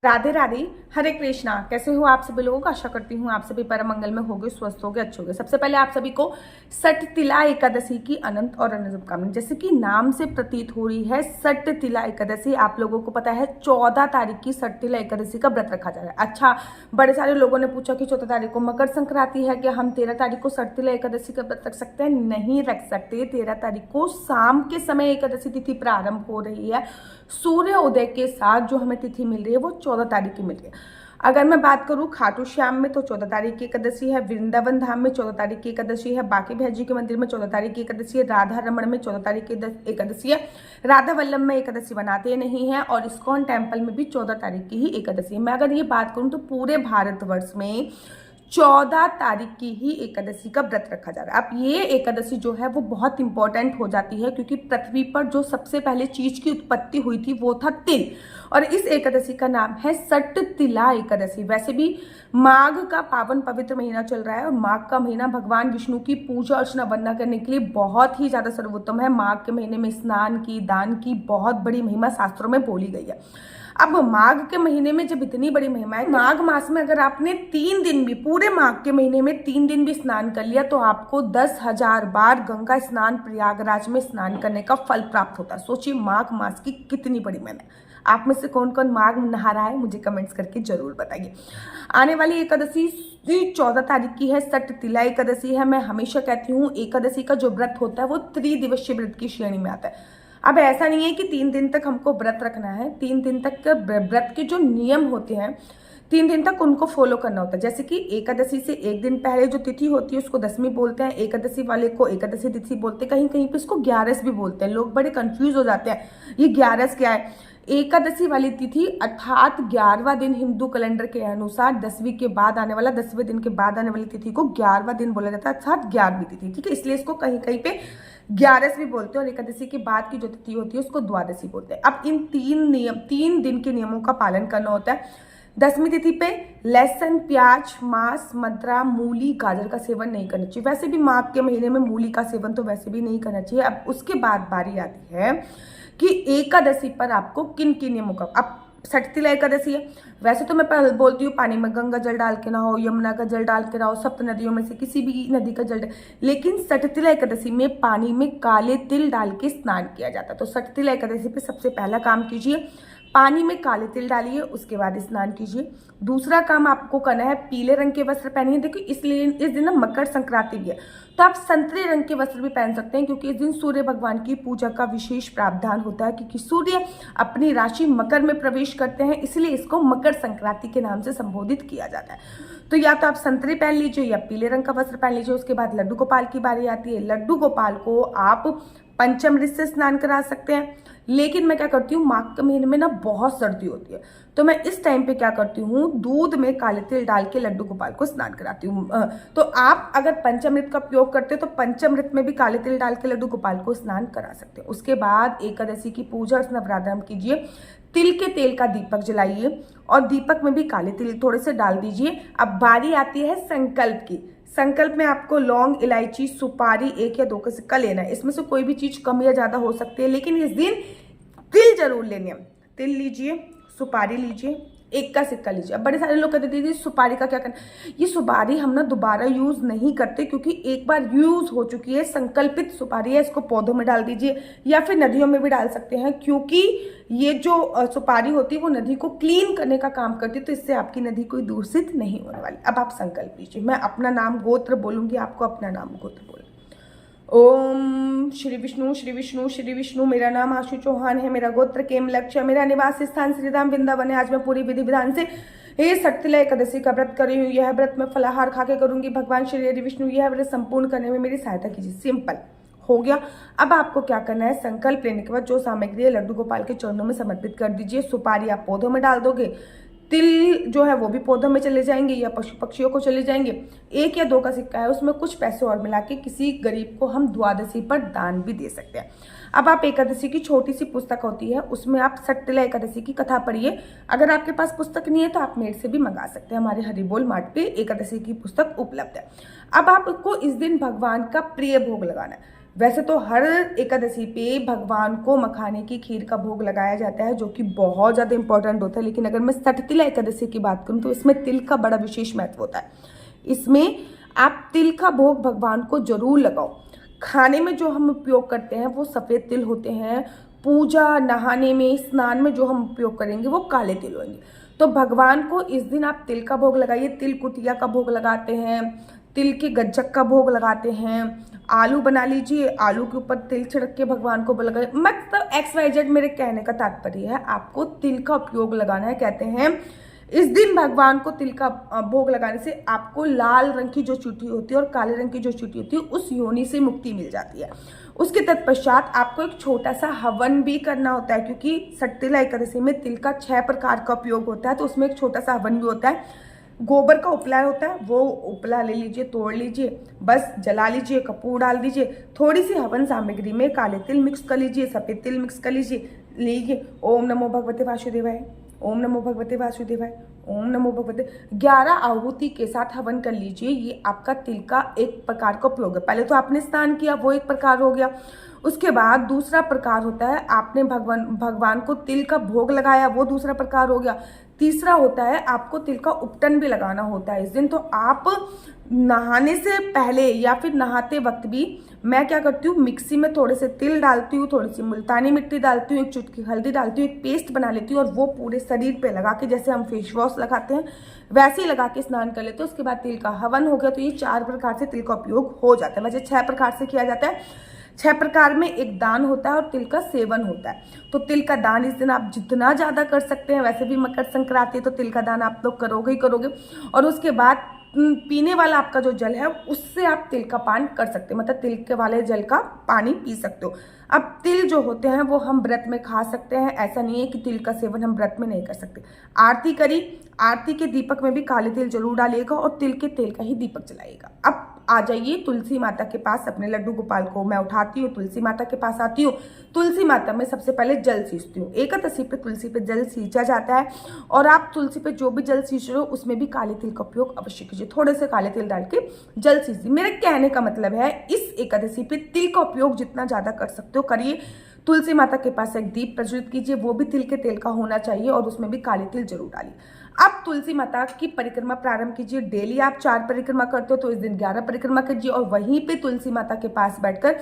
राधे राधे, हरे कृष्णा। कैसे हो आप सभी लोग? आशा करती हूँ आप सभी परम मंगल में होगे, स्वस्थ होगे, अच्छे होगे। सबसे पहले आप सभी को सठ तिला एकादशी की अनंत और अनंत शुभकामनाएं। जैसे कि नाम से प्रतीत हो रही है, सठ तिला एकादशी आप लोगों को पता है 14 तारीख की सठ तिला एकादशी का व्रत रखा जा रहा है। अच्छा, बड़े सारे लोगों ने पूछा कि 14 तारीख को मकर संक्रांति है, क्या हम 13 तारीख को सठ तिला एकादशी का व्रत रख सकते हैं? नहीं रख सकते। 13 तारीख को शाम के समय एकादशी तिथि प्रारंभ हो रही है। सूर्य उदय के साथ जो हमें तिथि मिल रही है वो 14 तारीख की मिल रही है। अगर मैं बात करूं खाटू श्याम में तो 14 तारीख की एकादशी है, वृंदावन धाम में 14 तारीख की एकादशी है, बाकी भैया जी के मंदिर में 14 तारीख की एकादशी है, राधा रमण में 14 तारीख की एकादशी है, राधा वल्लभ में एकादशी बनाते नहीं है, और इस्कॉन टेम्पल में भी 14 तारीख की ही एकादशी है। मैं अगर ये बात करूं तो पूरे भारतवर्ष में 14 तारीख की ही एकादशी का व्रत रखा जा रहा है। अब ये एकादशी जो है वो बहुत इंपॉर्टेंट हो जाती है, क्योंकि पृथ्वी पर जो सबसे पहले चीज की उत्पत्ति हुई थी वो था तिल, और इस एकादशी का नाम है सठ तिला एकादशी। वैसे भी माघ का पावन पवित्र महीना चल रहा है, और माघ का महीना भगवान विष्णु की पूजा अर्चना वंदना करने के लिए बहुत ही ज्यादा सर्वोत्तम है। माघ के महीने में स्नान की, दान की बहुत बड़ी महिमा शास्त्रों में बोली गई है। अब माघ के महीने में जब इतनी बड़ी महिमा है, माघ मास में अगर आपने 3 दिन भी, पूरे माघ के महीने में 3 दिन भी स्नान कर लिया तो आपको 10,000 बार गंगा स्नान प्रयागराज में स्नान करने का फल प्राप्त होता है। सोचिए माघ मास की कितनी बड़ी महिमा है। आप में से कौन कौन माघ नहा रहा है मुझे कमेंट्स करके जरूर बताइए। आने वाली एकादशी 14 तारीख की है, सठ तिला एकादशी है। मैं हमेशा कहती हूँ एकादशी का जो व्रत होता है वो त्रिदिवसीय व्रत की श्रेणी में आता है। अब ऐसा नहीं है कि 3 दिन तक हमको व्रत रखना है। 3 दिन तक के व्रत के जो नियम होते हैं 3 दिन तक उनको फॉलो करना होता है। जैसे कि एकादशी से 1 दिन पहले जो तिथि होती है उसको दशमी बोलते हैं, एकादशी वाले को एकादशी तिथि बोलते हैं, कहीं कहीं पे इसको ग्यारस भी बोलते हैं। लोग बड़े कंफ्यूज हो जाते हैं ये ग्यारस क्या है। एकादशी वाली तिथि अर्थात 11वां दिन हिंदू कैलेंडर के अनुसार 10वीं के बाद आने वाला, 10वें दिन के बाद आने वाली तिथि को 11वां दिन बोला जाता है, अर्थात 11वीं तिथि। ठीक है, इसलिए इसको कहीं कहीं पे ग्यारस भी बोलते हैं, और एकादशी के बाद की जो तिथि होती है उसको द्वादशी बोलते हैं। अब इन 3 दिन के नियमों का पालन करना होता है। 10वीं तिथि पे लहसुन, प्याज, मांस, मदरा, मूली, गाजर का सेवन नहीं करना चाहिए। वैसे भी माघ के महीने में मूली का सेवन तो वैसे भी नहीं करना चाहिए। अब उसके बाद बारी आती है कि एकादशी पर आपको किन किन नियमों का। अब सठ तिला एकादशी है, वैसे तो मैं बोलती हूँ पानी में गंगा जल डाल के नहाओ, यमुना का जल डाल के नहाओ, सप्त नदियों में से किसी भी नदी का जल, लेकिन सठ तिला एकादशी में पानी में काले तिल डाल के स्नान किया जाता है। तो सठ तिला एकादशी पे सबसे पहला काम कीजिए, पानी में काले तिल डालिए, उसके बाद स्नान कीजिए। दूसरा काम आपको करना है, पीले रंग के वस्त्र पहनिए। देखिए इसलिए इस दिन ना मकर संक्रांति भी है, तो आप संतरे रंग के वस्त्र भी पहन सकते हैं, क्योंकि इस दिन सूर्य भगवान की पूजा का विशेष प्रावधान होता है, क्योंकि सूर्य अपनी राशि मकर में प्रवेश करते हैं, इसलिए इसको मकर संक्रांति के नाम से संबोधित किया जाता है। तो या तो आप संतरे पहन लीजिए या पीले रंग का वस्त्र पहन लीजिए। उसके बाद लड्डू गोपाल की बारी आती है। लड्डू गोपाल को आप पंचामृत से स्नान करा सकते हैं, लेकिन मैं क्या करती हूँ माघ के महीने में ना बहुत सर्दी होती है, तो मैं इस टाइम पे क्या करती हूँ दूध में काले तिल डाल के लड्डू गोपाल को स्नान कराती हूँ। तो आप अगर पंचामृत का उपयोग करते हो तो पंचामृत में भी काले तिल डाल के लड्डू गोपाल को स्नान करा सकते हैं। उसके बाद एकादशी की पूजा अर्चना प्रारंभ कीजिए। तिल के तेल का दीपक जलाइए, और दीपक में भी काले तिल थोड़े से डाल दीजिए। अब बारी आती है संकल्प की। संकल्प में आपको लौंग, इलायची, सुपारी 1 या 2 का सिक्का लेना है। इसमें से कोई भी चीज कम या ज्यादा हो सकती है, लेकिन इस दिन तिल जरूर लेने हैं। तिल लीजिए, सुपारी लीजिए, 1 का सिक्का लीजिए। अब बड़े सारे लोग कहते दीदी सुपारी का क्या करना, ये सुपारी हम ना दोबारा यूज नहीं करते, क्योंकि एक बार यूज हो चुकी है। संकल्पित सुपारी है, इसको पौधों में डाल दीजिए या फिर नदियों में भी डाल सकते हैं, क्योंकि ये जो सुपारी होती है वो नदी को क्लीन करने का काम करती है, तो इससे आपकी नदी कोई दूषित नहीं होने वाली। अब आप संकल्प लीजिए। मैं अपना नाम गोत्र बोलूंगी, आपको अपना नाम गोत्र बोलना। ओम श्री विष्णु श्री विष्णु श्री विष्णु। मेरा नाम आशु चौहान है, मेरा गोत्र केम लक्ष्य, मेरा निवास स्थान श्रीधाम वृंदावन है। आज मैं पूरी विधि विधान से ये सठ तिला एकादशी का व्रत कर रही हूँ। यह व्रत मैं फलाहार खा के करूंगी। भगवान श्री हरि विष्णु यह व्रत संपूर्ण करने में मेरी सहायता कीजिए। सिंपल हो गया। अब आपको क्या करना है, संकल्प लेने के बाद जो सामग्री है लड्डू गोपाल के चरणों में समर्पित कर दीजिए। सुपारी आप पौधों में डाल दोगे, तिल जो है वो भी पौधों में चले जाएंगे या पशु पक्षियों को चले जाएंगे। 1 या 2 का सिक्का है, उसमें कुछ पैसे और मिला के किसी गरीब को हम द्वादशी पर दान भी दे सकते हैं। अब आप एकादशी की छोटी सी पुस्तक होती है, उसमें आप सठ तिला एकादशी की कथा पढ़िए। अगर आपके पास पुस्तक नहीं है तो आप मेरे से भी मंगा सकते हैं। हमारे हरिबोल मार्ट पे एकादशी की पुस्तक उपलब्ध है। अब आपको इस दिन भगवान का प्रिय भोग लगाना है। वैसे तो हर एकादशी पे भगवान को मखाने की खीर का भोग लगाया जाता है, जो कि बहुत ज़्यादा इंपॉर्टेंट होता है, लेकिन अगर मैं सठतिला एकादशी की बात करूँ तो इसमें तिल का बड़ा विशेष महत्व होता है। इसमें आप तिल का भोग भगवान को जरूर लगाओ। खाने में जो हम उपयोग करते हैं वो सफ़ेद तिल होते हैं, पूजा नहाने में स्नान में जो हम उपयोग करेंगे वो काले तिल होंगे। तो भगवान को इस दिन आप तिल का भोग लगाइए। तिल कुटिया का भोग लगाते हैं, तिल के गज्जक का भोग लगाते हैं, आलू बना लीजिए, आलू के ऊपर तिल छिड़क के भगवान को लगाइए। मतलब XYZ मेरे कहने का तात्पर्य है आपको तिल का उपयोग लगाना है। कहते हैं इस दिन भगवान को तिल का भोग लगाने से आपको लाल रंग की जो चुटी होती है और काले रंग की जो चुटी होती है उस योनि से मुक्ति मिल जाती है। उसके तत्पश्चात आपको एक छोटा सा हवन भी करना होता है, क्योंकि सठतिला एकादशी में तिल का 6 प्रकार का उपयोग होता है, तो उसमें एक छोटा सा हवन भी होता है। गोबर का उपला होता है, वो उपला ले लीजिए, तोड़ लीजिए, बस जला लीजिए, कपूर डाल दीजिए, थोड़ी सी हवन सामग्री में काले तिल मिक्स कर लीजिए, सफ़ेद तिल मिक्स कर लीजिए। ओम नमो भगवते वासुदेवाय, ओम नमो भगवते वासुदेवाय, ओम नमो भगवते 11 आहुति के साथ हवन कर लीजिए। ये आपका तिल का एक प्रकार का उपयोग है। पहले तो आपने स्नान किया, वो एक प्रकार हो गया। उसके बाद दूसरा प्रकार होता है आपने भगवान को तिल का भोग लगाया, वो दूसरा प्रकार हो गया। तीसरा होता है आपको तिल का उपटन भी लगाना होता है इस दिन। तो आप नहाने से पहले या फिर नहाते वक्त भी मैं क्या करती हूँ, मिक्सी में थोड़े से तिल डालती हूँ, थोड़ी सी मुल्तानी मिट्टी डालती हूँ, एक चुटकी हल्दी डालती हूँ, एक पेस्ट बना लेती हूँ और वो पूरे शरीर पे लगा के, जैसे हम फेस वॉश लगाते हैं वैसे ही लगा के स्नान कर लेते हैं। उसके बाद तिल का हवन हो गया। तो ये 4 प्रकार से तिल का उपयोग हो जाता है। वैसे 6 प्रकार से किया जाता है। 6 प्रकार में एक दान होता है और तिल का सेवन होता है। तो तिल का दान इस दिन आप जितना ज़्यादा कर सकते हैं, वैसे भी मकर संक्रांति तो तिल का दान आप लोग करोगे ही करोगे। और उसके बाद पीने वाला आपका जो जल है उससे आप तिल का पान कर सकते हैं, मतलब तिल के वाले जल का पानी पी सकते हो। अब तिल जो होते हैं वो हम व्रत में खा सकते हैं, ऐसा नहीं है कि तिल का सेवन हम व्रत में नहीं कर सकते। आरती करी, आरती के दीपक में भी काले तिल जरूर डालिएगा और तिल के तेल का ही दीपक जलाइएगा। अब आ जाइए तुलसी माता के पास। अपने लड्डू गोपाल को मैं उठाती हूँ, तुलसी माता के पास आती हूँ। तुलसी माता में सबसे पहले जल सींचती हूँ। एकादशी पे तुलसी पे जल सींचा जाता है और आप तुलसी पे जो भी जल सींच रहे हो उसमें भी काले तिल का उपयोग अवश्य कीजिए। थोड़े से काले तिल डाल के जल सींचिए। मेरे कहने का मतलब है इस एकादशी पे तिल का उपयोग जितना ज़्यादा कर सकते हो करिए। तुलसी माता के पास एक दीप प्रज्वलित कीजिए, वो भी तिल के तेल का होना चाहिए और उसमें भी काले तिल जरूर डालिए। अब तुलसी माता की परिक्रमा प्रारंभ कीजिए। डेली आप 4 परिक्रमा करते हो तो इस दिन 11 परिक्रमा कीजिए और वहीं पे तुलसी माता के पास बैठकर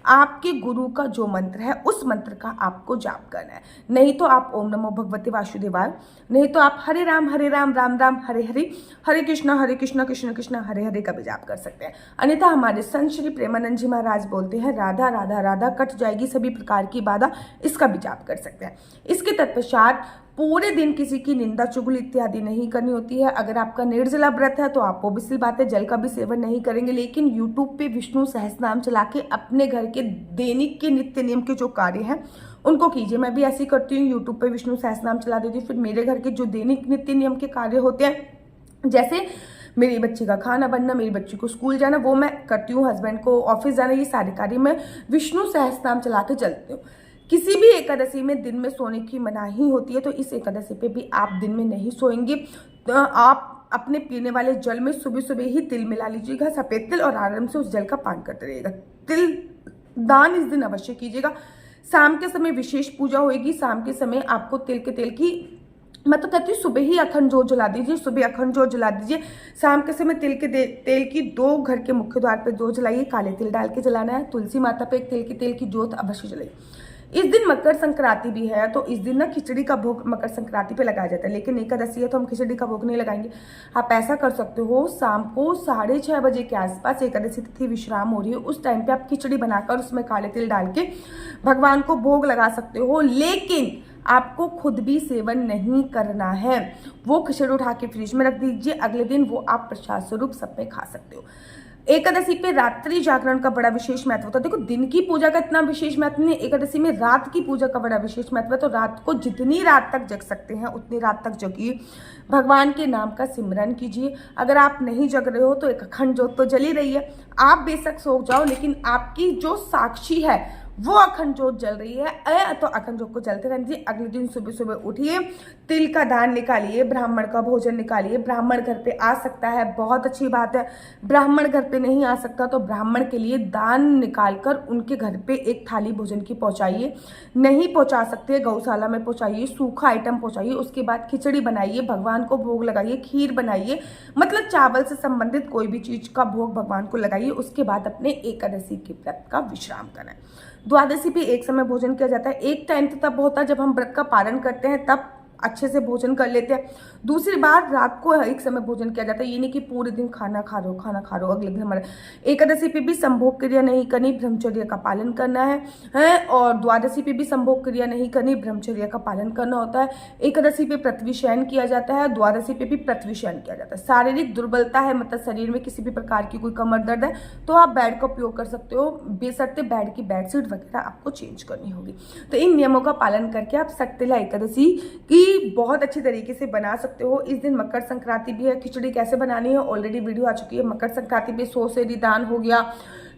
आपके गुरु का जो मंत्र है उस मंत्र का आपको जाप करना है। नहीं तो आप ओम नमो भगवते वासुदेवाय, नहीं तो आप हरे राम राम राम हरे हरे, हरे कृष्ण कृष्ण कृष्ण हरे हरे का भी जाप कर सकते हैं। अन्यथा हमारे संत श्री प्रेमानंद जी महाराज बोलते हैं राधा राधा राधा कट जाएगी सभी प्रकार की बाधा, इसका भी जाप कर सकते हैं। इसके तत्पश्चात पूरे दिन किसी की निंदा चुगली इत्यादि नहीं करनी होती है। अगर आपका निर्जला व्रत है तो आप ओबियसली बात है जल का भी सेवन नहीं करेंगे, लेकिन यूट्यूब पे विष्णु सहस्त्रनाम चला के अपने घर के दैनिक के नित्य नियम के जो कार्य हैं उनको कीजिए। मैं भी ऐसी करती हूँ, यूट्यूब पे विष्णु सहस्त्रनाम चला देती हूँ। फिर मेरे घर के जो दैनिक नित्य नियम के कार्य होते हैं, जैसे मेरी बच्ची का खाना बनना, मेरी बच्ची को स्कूल जाना, वो मैं करती हूँ, हस्बैंड को ऑफिस जाना, ये सारे कार्य मैं विष्णु सहस्त्रनाम चला के चलती हूँ। किसी भी एकादशी में दिन में सोने की मनाही होती है, तो इस एकादशी पे भी आप दिन में नहीं सोएंगे। तो आप अपने पीने वाले जल में सुबह सुबह ही तिल मिला लीजिएगा, सफ़ेद तिल, और आराम से उस जल का पान करते रहिएगा। तिल दान इस दिन अवश्य कीजिएगा। शाम के समय विशेष पूजा होगी। शाम के समय आपको तिल के तेल की, मैं तो कहती हूँ सुबह ही अखंड जोत जला दीजिए, सुबह अखंड जोत जला दीजिए। शाम के समय तिल के तेल की 2 घर के मुख्य द्वार पर जोत जलाइए, काले तिल डाल के जलाना है। तुलसी माता पे एक तिल के तेल की जोत अवश्य जलाइए। इस दिन मकर संक्रांति भी है, तो इस दिन ना खिचड़ी का भोग मकर संक्रांति पे लगाया जाता है, लेकिन एकादशी है तो हम खिचड़ी का भोग नहीं लगाएंगे। आप ऐसा कर सकते हो, शाम को 6:30 बजे के आसपास एकादशी तिथि विश्राम हो रही है, उस टाइम पे आप खिचड़ी बनाकर उसमें काले तिल डाल के भगवान को भोग लगा सकते हो। लेकिन आपको खुद भी सेवन नहीं करना है। वो खिचड़ी उठा के फ्रिज में रख दीजिए, अगले दिन वो आप प्रसाद स्वरूप सब पे खा सकते हो। एकादशी पे रात्रि जागरण का बड़ा विशेष महत्व होता है। देखो, दिन की पूजा का इतना विशेष महत्व नहीं, एकादशी में रात की पूजा का बड़ा विशेष महत्व है। तो रात को जितनी रात तक जग सकते हैं उतनी रात तक जगिए, भगवान के नाम का सिमरन कीजिए। अगर आप नहीं जग रहे हो तो एक अखंड ज्योत तो जली रही है, आप बेशक सो जाओ, लेकिन आपकी जो साक्षी है वो अखंड जोत जल रही है, तो अखंड जोत को जलते रहने दीजिए। अगले दिन सुबह सुबह उठिए, तिल का दान निकालिए, ब्राह्मण का भोजन निकालिए। ब्राह्मण घर पे आ सकता है, बहुत अच्छी बात है। ब्राह्मण घर पे नहीं आ सकता तो ब्राह्मण के लिए दान निकालकर उनके घर पे एक थाली भोजन की पहुंचाइए। नहीं पहुंचा सकते, गौशाला में पहुंचाइए, सूखा आइटम पहुंचाइए। उसके बाद खिचड़ी बनाइए, भगवान को भोग लगाइए, खीर बनाइए, मतलब चावल से संबंधित कोई भी चीज का भोग भगवान को लगाइए। उसके बाद अपने एकादशी के व्रत का विश्राम करें। द्वादशी भी एक समय भोजन किया जाता है। एक टाइम तो तब होता है जब हम व्रत का पालन करते हैं, तब अच्छे से भोजन कर लेते हैं। दूसरी बात, रात को एक समय भोजन किया जाता है। ये नहीं कि पूरे दिन खाना खा रहे हो अगले दिन हमारे। एकादशी पे भी संभोग क्रिया नहीं करनी, ब्रह्मचर्य का पालन करना है। और द्वादशी पे भी संभोग क्रिया नहीं करनी, ब्रह्मचर्य का पालन करना होता है। एकादशी पे पृथ्वी शयन किया जाता है, द्वादशी पे भी पृथ्वी शयन किया जाता है। शारीरिक दुर्बलता है, मतलब शरीर में किसी भी प्रकार की कोई कमर दर्द है, तो आप बेड का उपयोग कर सकते हो, बेशर्ते बेड की बेडशीट वगैरह आपको चेंज करनी होगी। तो इन नियमों का पालन करके आप सटतिला एकादशी की बहुत अच्छी तरीके से बना सकते हो। इस दिन मकर संक्रांति भी है। खिचड़ी कैसे बनानी है ऑलरेडी वीडियो आ चुकी है। मकर संक्रांति पे 100 सेरी दान हो गया,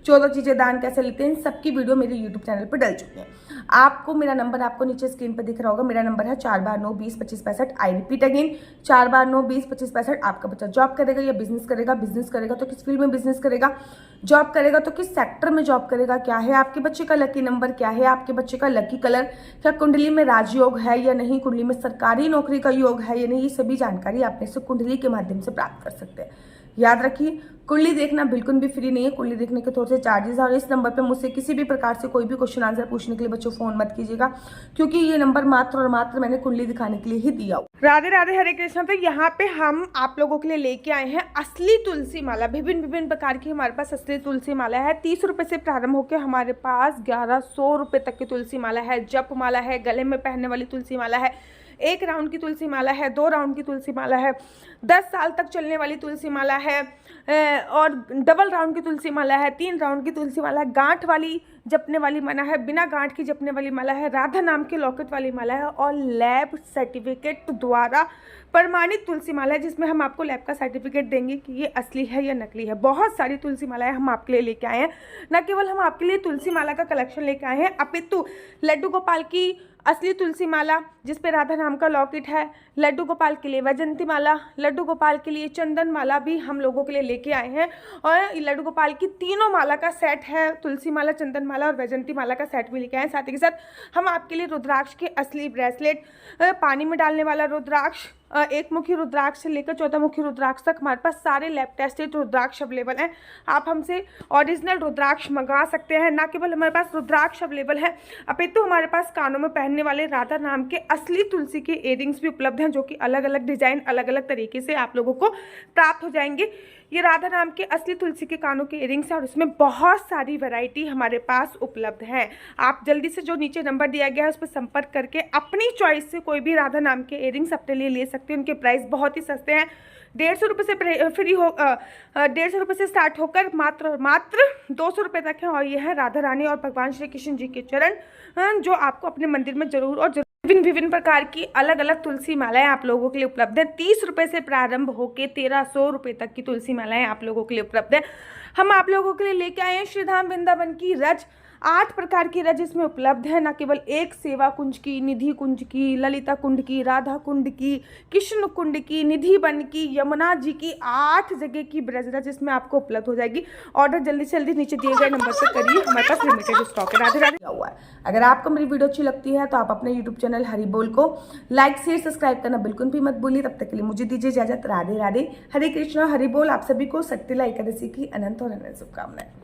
14 चीजें दान कैसे लेते हैं, सबकी वीडियो मेरे यूट्यूब चैनल पर डल चुकी है। आपको मेरा नंबर आपको नीचे स्क्रीन पर दिख रहा होगा। मेरा नंबर है 4/9-20-25-65। I repeat again, 4/9-20-25-65। आपका बच्चा जॉब करेगा या बिजनेस करेगा, बिजनेस करेगा तो किस फील्ड में बिजनेस करेगा, जॉब करेगा तो किस सेक्टर में जॉब करेगा, क्या है आपके बच्चे का लकी नंबर, क्या है आपके बच्चे का लकी कलर, क्या कुंडली में राजयोग है या नहीं, कुंडली में सरकारी नौकरी का योग है या नहीं, ये सभी जानकारी आप इस कुंडली के माध्यम से प्राप्त कर सकते हैं। याद रखिए, कुंडली देखना बिल्कुल भी फ्री नहीं है। कुंडली देखने के थोड़े से चार्जेस है। और इस नंबर पे मुझसे किसी भी प्रकार से कोई भी क्वेश्चन आंसर पूछने के लिए बच्चों फोन मत कीजिएगा, क्योंकि ये नंबर मात्र और मात्र मैंने कुंडली दिखाने के लिए ही दिया हो। राधे राधे, हरे कृष्ण। तो यहाँ पे हम आप लोगों के लिए लेके आए हैं असली तुलसी माला। विभिन्न विभिन्न प्रकार की हमारे पास असली तुलसी माला है। 30 रुपए से प्रारंभ होकर हमारे पास 1100 रुपए तक की तुलसी माला है। जप माला है, गले में पहनने वाली तुलसी माला है, 1 राउंड की तुलसी माला है, 2 राउंड की तुलसी माला है, 10 साल तक चलने वाली तुलसी माला है, और डबल राउंड की तुलसी माला है, 3 राउंड की तुलसी माला है, गांठ वाली जपने वाली माला है, बिना गांठ की जपने वाली माला है, राधा नाम के लॉकेट वाली माला है, और लैब सर्टिफिकेट द्वारा प्रमाणित तुलसी माला है, जिसमें हम आपको लैब का सर्टिफिकेट देंगे कि ये असली है या नकली है। बहुत सारी तुलसी मालाएं हम आपके लिए लेके आए हैं। न केवल हम आपके लिए तुलसी माला का कलेक्शन लेके आए हैं, अपितु लड्डू गोपाल की असली तुलसी माला जिसपे राधा नाम का लॉकेट है, लड्डू गोपाल के लिए वैजंती माला, लड्डू गोपाल के लिए चंदन माला भी हम लोगों के लिए लेके आए हैं। और लड्डू गोपाल की तीनों माला का सेट है, तुलसी माला, चंदन माला और वैजंती माला का सेट भी लेके आए हैं। साथ ही के साथ हम आपके लिए रुद्राक्ष के असली ब्रेसलेट, पानी में डालने वाला रुद्राक्ष, 1 मुखी रुद्राक्ष से लेकर 14 मुखी रुद्राक्ष तक हमारे पास सारे लैब टेस्टेड रुद्राक्ष अवेलेबल हैं। आप हमसे ओरिजिनल रुद्राक्ष मंगा सकते हैं। ना केवल हमारे पास रुद्राक्ष अवेलेबल है, अपितु हमारे पास कानों में पहनने वाले राधा नाम के असली तुलसी के इयरिंग्स भी उपलब्ध हैं, जो कि अलग अलग डिजाइन, अलग अलग तरीके से आप लोगों को प्राप्त हो जाएंगे। ये राधा नाम के असली तुलसी के कानों के इयरिंग्स हैं और इसमें बहुत सारी वैरायटी हमारे पास उपलब्ध है। आप जल्दी से जो नीचे नंबर दिया गया है उस पर संपर्क करके अपनी चॉइस से कोई भी राधा नाम के इयरिंग्स अपने लिए ले सकते हैं। उनके प्राइस बहुत ही सस्ते हैं। 150 रुपये से फ्री हो 150 रुपये से स्टार्ट होकर मात्र 200 रुपये तक है। और ये है राधा रानी और भगवान श्री कृष्ण जी के चरण, जो आपको अपने मंदिर में जरूर और जरूर विभिन्न प्रकार की अलग अलग तुलसी मालाएं आप लोगों के लिए उपलब्ध है। 30 रुपये से प्रारंभ होकर 1300 रुपये तक की तुलसी मालाएं आप लोगों के लिए उपलब्ध है। हम आप लोगों के लिए लेके आए हैं श्रीधाम वृंदावन की रज। 8 प्रकार की रज इसमें उपलब्ध है, न केवल एक सेवा कुंज की, निधि कुंज की, ललिता कुंड की, राधा कुंड की, कृष्ण कुंड की, निधि वन की, यमुना जी की, 8 जगह की ब्रज रज इसमें आपको उपलब्ध हो जाएगी। ऑर्डर जल्दी से जल्दी नीचे दिए गए नंबर पर करिए, हमारे पास लिमिटेड स्टॉक है। राधे राधे हुआ है। अगर आपको मेरी वीडियो अच्छी लगती है तो आप अपने यूट्यूब चैनल हरि बोल को लाइक शेयर सब्सक्राइब करना बिल्कुल भी मत भूलिए। तब तक के लिए मुझे दीजिए इजाजत। राधे राधे, हरे कृष्णा, हरि बोल। आप सभी को सटतिला एकादशी की अनंत और अनंत शुभकामनाएं।